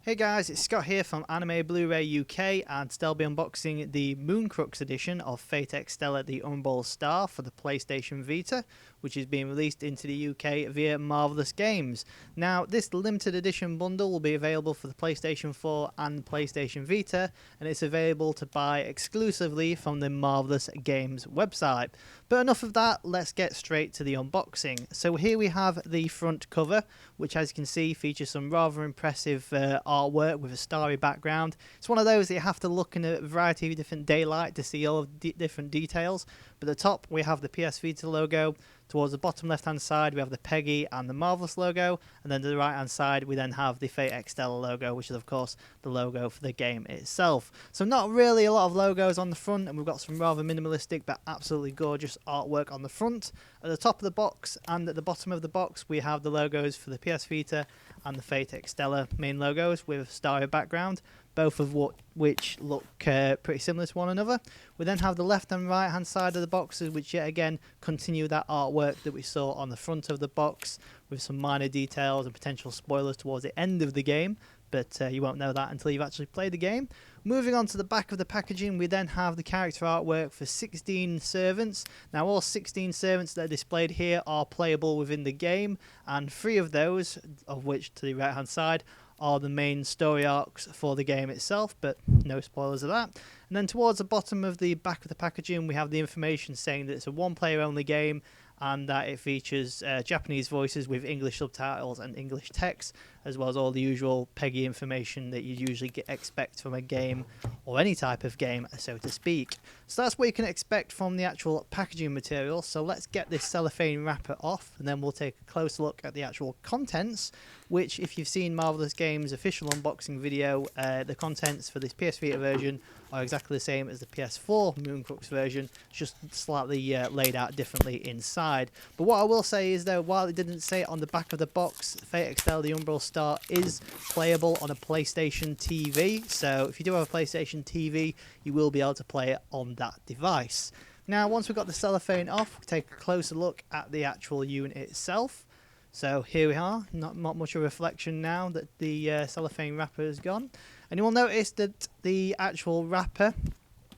Hey guys, it's Scott here from Anime Blu-ray UK, and today I'll be unboxing the Crux edition of Fate Extella the Umbral Star for the PlayStation Vita, which is being released into the UK via Marvelous Games. Now, this limited edition bundle will be available for the PlayStation 4 and PlayStation Vita, and it's available to buy exclusively from the Marvelous Games website. But enough of that, let's get straight to the unboxing. So here we have the front cover, which as you can see features some rather impressive artwork with a starry background. It's one of those that you have to look in a variety of different daylight to see all of the different details. But at the top we have the PS Vita logo. Towards the bottom left hand side we have the Peggy and the Marvelous logo, and then to the right hand side we then have the Fate Extella logo, which is of course the logo for the game itself. So not really a lot of logos on the front, and we've got some rather minimalistic but absolutely gorgeous artwork on the front. At the top of the box and at the bottom of the box we have the logos for the PS Vita and the Fate Extella main logos with a starry background, both of which look pretty similar to one another. We then have the left and right hand side of the boxes, which yet again continue that artwork that we saw on the front of the box, with some minor details and potential spoilers towards the end of the game, but you won't know that until you've actually played the game. Moving on to the back of the packaging, we then have the character artwork for 16 servants. Now all 16 servants that are displayed here are playable within the game, and 3 of those, of which to the right hand side, are the main story arcs for the game itself, but no spoilers of that. And then towards the bottom of the back of the packaging we have the information saying that it's a one player only game, and that it features Japanese voices with English subtitles and English text, as well as all the usual PEGI information that you usually expect from a game, or any type of game, so to speak. So that's what you can expect from the actual packaging material. So let's get this cellophane wrapper off, and then we'll take a closer look at the actual contents, which, if you've seen Marvelous Games' official unboxing video, the contents for this PS Vita version are exactly the same as the PS4 Crux version, just slightly laid out differently inside. But what I will say is, though, while it didn't say it on the back of the box, Fate Extella the Umbral Star is playable on a PlayStation TV. So if you do have a PlayStation TV, you will be able to play it on that device. Now, once we've got the cellophane off, we'll take a closer look at the actual unit itself. So here we are, not much of a reflection now that the cellophane wrapper is gone. And you will notice that the actual wrapper,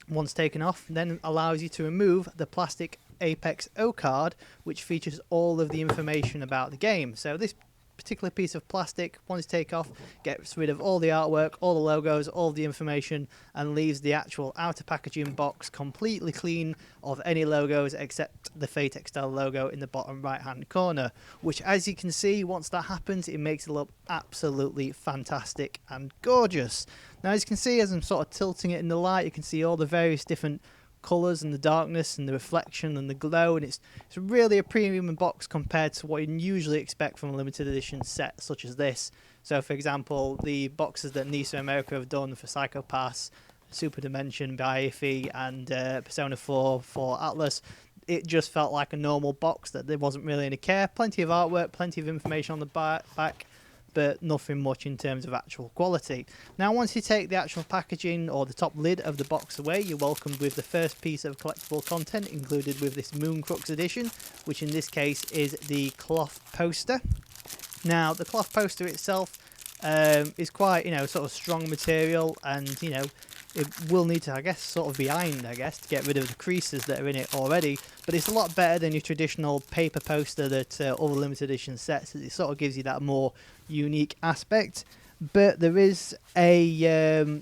once taken off, then allows you to remove the plastic Apex O card, which features all of the information about the game. So this particular piece of plastic, once take off, gets rid of all the artwork, all the logos, all the information, and leaves the actual outer packaging box completely clean of any logos except the Fate Extella logo in the bottom right hand corner, which, as you can see, once that happens, it makes it look absolutely fantastic and gorgeous. Now, as you can see, as I'm sort of tilting it in the light, you can see all the various different colours and the darkness and the reflection and the glow, and it's really a premium box compared to what you usually expect from a limited edition set such as this. So for example, the boxes that NISA America have done for Psycho Pass, Super Dimension by AFE, and Persona 4 for Atlas, it just felt like a normal box that there wasn't really any care. Plenty of artwork, plenty of information on the back, but nothing much in terms of actual quality. Now, once you take the actual packaging or the top lid of the box away, you're welcomed with the first piece of collectible content included with this Crux edition, which in this case is the cloth poster. Now, the cloth poster itself is quite, sort of strong material, and, it will need to, I guess, sort of be ironed, I guess, to get rid of the creases that are in it already. But it's a lot better than your traditional paper poster that other limited edition sets. It sort of gives you that more unique aspect. But there is a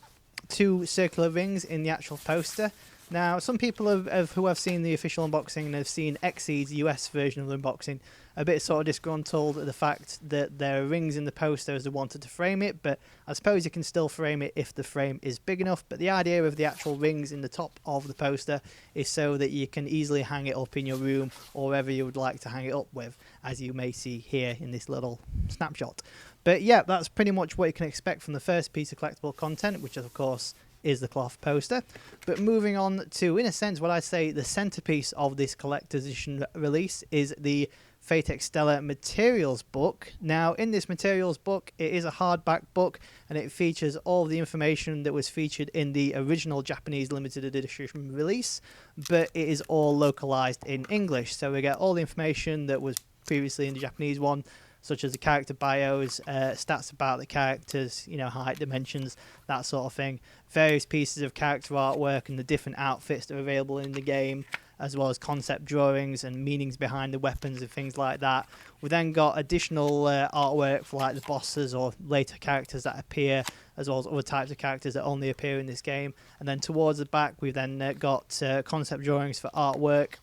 2 circular rings in the actual poster. Now, some people who have seen the official unboxing and have seen XE's US version of the unboxing are a bit sort of disgruntled at the fact that there are rings in the poster as they wanted to frame it, but I suppose you can still frame it if the frame is big enough. But the idea of the actual rings in the top of the poster is so that you can easily hang it up in your room or wherever you would like to hang it up with, as you may see here in this little snapshot. But yeah, that's pretty much what you can expect from the first piece of collectible content, which of course is the cloth poster. But moving on to, in a sense, what I'd say the centerpiece of this collector's edition release is the Fate Extella materials book. Now, in this materials book, it is a hardback book, and it features all the information that was featured in the original Japanese limited edition release, but it is all localized in English. So we get all the information that was previously in the Japanese one, such as the character bios, stats about the characters, you know, height, dimensions, that sort of thing. Various pieces of character artwork and the different outfits that are available in the game, as well as concept drawings and meanings behind the weapons and things like that. We then got additional artwork for like the bosses or later characters that appear, as well as other types of characters that only appear in this game. And then towards the back, we've then got concept drawings for artwork,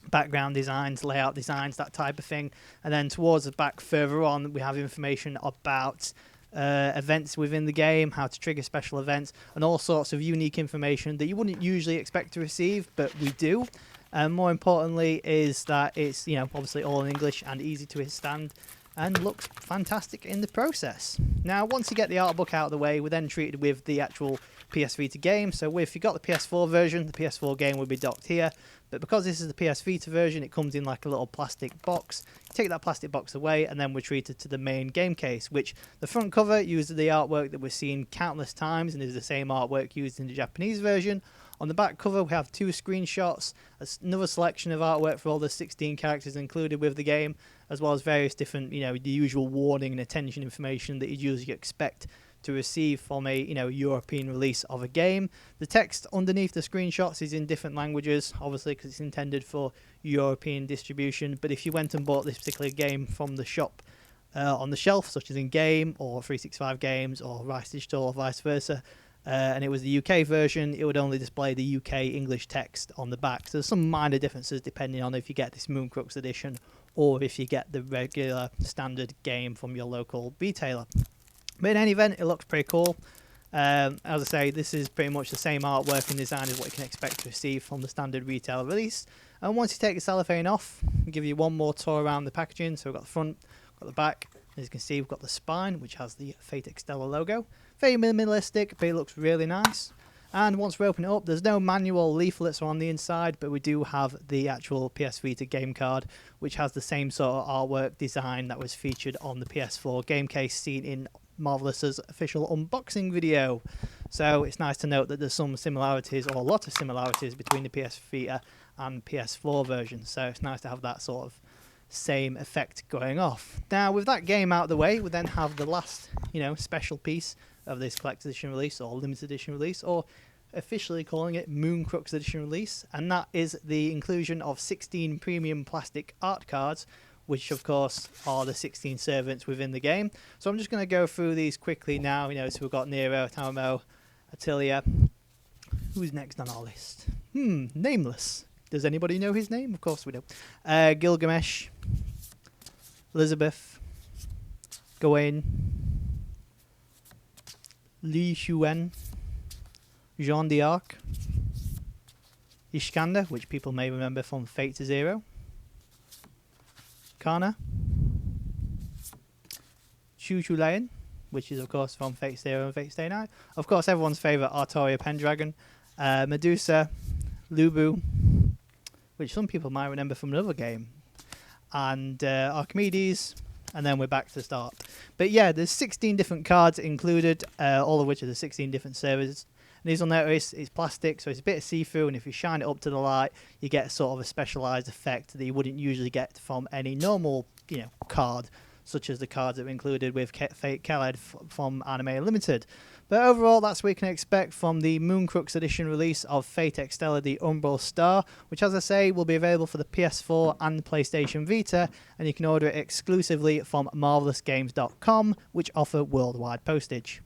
background designs, layout designs, that type of thing. And then towards the back further on, we have information about events within the game, how to trigger special events, and all sorts of unique information that you wouldn't usually expect to receive, but we do. And more importantly is that it's, you know, obviously all in English and easy to understand and looks fantastic in the process. Now, once you get the art book out of the way, we're then treated with the actual PS Vita game. So if you got the PS4 version, the PS4 game will be docked here. But because this is the PS Vita version, it comes in like a little plastic box. You take that plastic box away, and then we're treated to the main game case, which the front cover uses the artwork that we've seen countless times, and is the same artwork used in the Japanese version. On the back cover, we have 2 screenshots, another selection of artwork for all the 16 characters included with the game, as well as various different, you know, the usual warning and attention information that you'd usually expect to receive from a, you know, European release of a game. The text underneath the screenshots is in different languages, obviously because it's intended for European distribution. But if you went and bought this particular game from the shop on the shelf, such as in Game or 365 Games or Rice Digital or vice versa, and it was the UK version, it would only display the UK English text on the back. So there's some minor differences depending on if you get this Moon Crux edition or if you get the regular standard game from your local retailer. But in any event, it looks pretty cool. As I say, this is pretty much the same artwork and design as what you can expect to receive from the standard retail release. And once you take the cellophane off, I'll give you one more tour around the packaging. So we've got the front, got the back. As you can see, we've got the spine, which has the Fate Extella logo. Very minimalistic, but it looks really nice. And once we open it up, there's no manual leaflets on the inside, but we do have the actual PS Vita game card, which has the same sort of artwork design that was featured on the PS4 game case seen in Marvelous's official unboxing video. So it's nice to note that there's some similarities, or a lot of similarities, between the PS Vita and PS4 versions. So it's nice to have that sort of same effect going off. Now, with that game out of the way, we then have the last, you know, special piece of this collector's edition release or limited edition release, or officially calling it Moon Crux edition release, and that is the inclusion of 16 premium plastic art cards, which of course are the 16 servants within the game. So I'm just going to go through these quickly now. You know, so we've got Nero, Tamamo, Attilia. Who's next on our list? Nameless. Does anybody know his name? Of course we do. Gilgamesh, Elizabeth, Gawain, Li Xuan, Jean d'Arc, Ishkanda, which people may remember from Fate Zero, Kana, Chu Chulayan, which is of course from Fate Zero and Fate Stay Night. Of course, everyone's favourite Artoria Pendragon, Medusa, Lubu, which some people might remember from another game, and Archimedes, and then we're back to the start. But yeah, there's 16 different cards included, all of which are the 16 different servers. And these will notice it's plastic, so it's a bit of see-through, and if you shine it up to the light, you get sort of a specialised effect that you wouldn't usually get from any normal, you know, card, such as the cards that were included with Fate Khaled from Anime Unlimited. But overall, that's what you can expect from the Moon Crux edition release of Fate Extella, the Umbral Star, which, as I say, will be available for the PS4 and PlayStation Vita, and you can order it exclusively from marvelousgames.com, which offer worldwide postage.